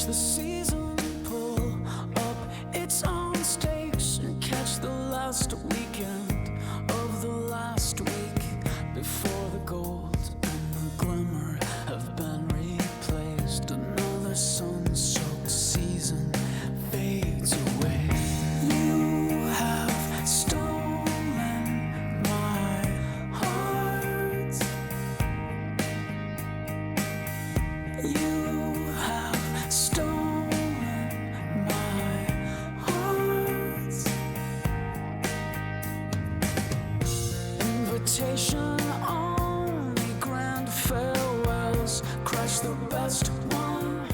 Watch the season pull up its own stakes and catch the last weekend of the last week before the gold and the glimmer have been replaced. Another sun-soaked season fades away. You have stolen my heart. You have stolen my heart. Invitation only, grand farewells. Crush the best one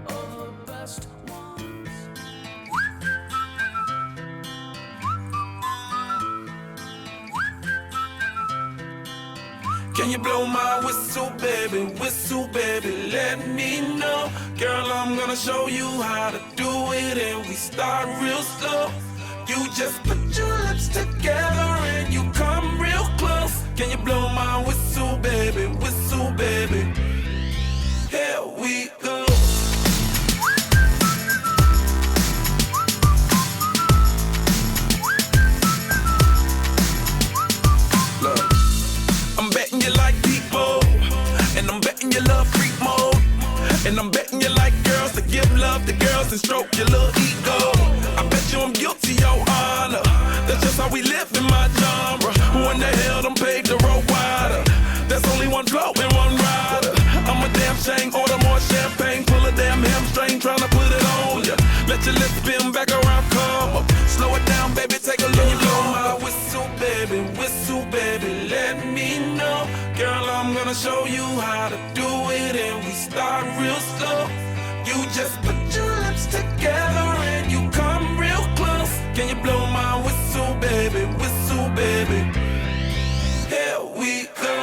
of the best ones. Can you blow my whistle, baby, let me know. Girl, I'm gonna show you how to do it, and we start real slow. You just put your lips together and you come real close. Can you blow my whistle, baby, here we go. Look, I'm betting you like people, and I'm betting you love freak mode, and I'm betting you like girls to give love to girls and stroke your little ego. I bet you I'm guilty, your honor. That's just how we live in my genre. Who in the hell done paved the road wider? There's only one flow and one rider. I'm a damn shame, order more champagne, pull a damn hamstring, tryna put it on ya. Let your lips spin back around, come up. Slow it down, baby, take a look. Can you blow my whistle, baby, let me know. Girl, I'm gonna show you how to do it, and we start real slow. You just put your lips together and you come real close. Can you blow my whistle, baby, here we go.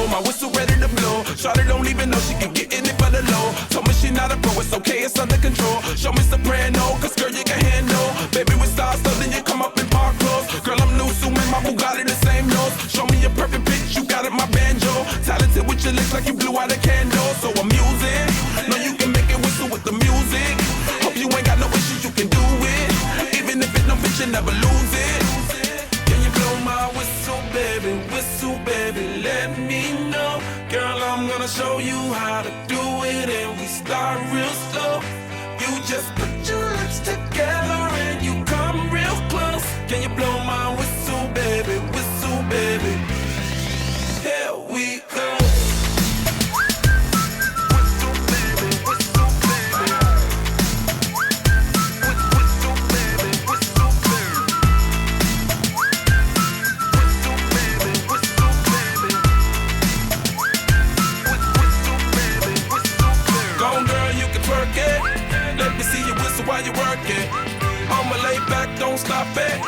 My whistle ready to blow. Shawty don't even know she can get in it for the low. Told me she not a pro, it's okay, it's under control. Show me soprano, cause girl you can handle. Baby with stars, so then you come up in park clothes. Girl I'm new, so man, my Bugatti the same nose. Show me your perfect pitch, you got it, my banjo. Talented with your lips like you blew out a candle. So I'm using, know you can make it whistle with the music. Hope you ain't got no issues, you can do it. Even if it don't fit, you never lose it. Can you blow my whistle, baby, let me know. Girl, I'm gonna show you how to do it, and we start real slow. You just put your lips together and you come real close. Can you blow my whistle, baby, here we go. Let me see you whistle while you work it. I'ma lay back, don't stop it.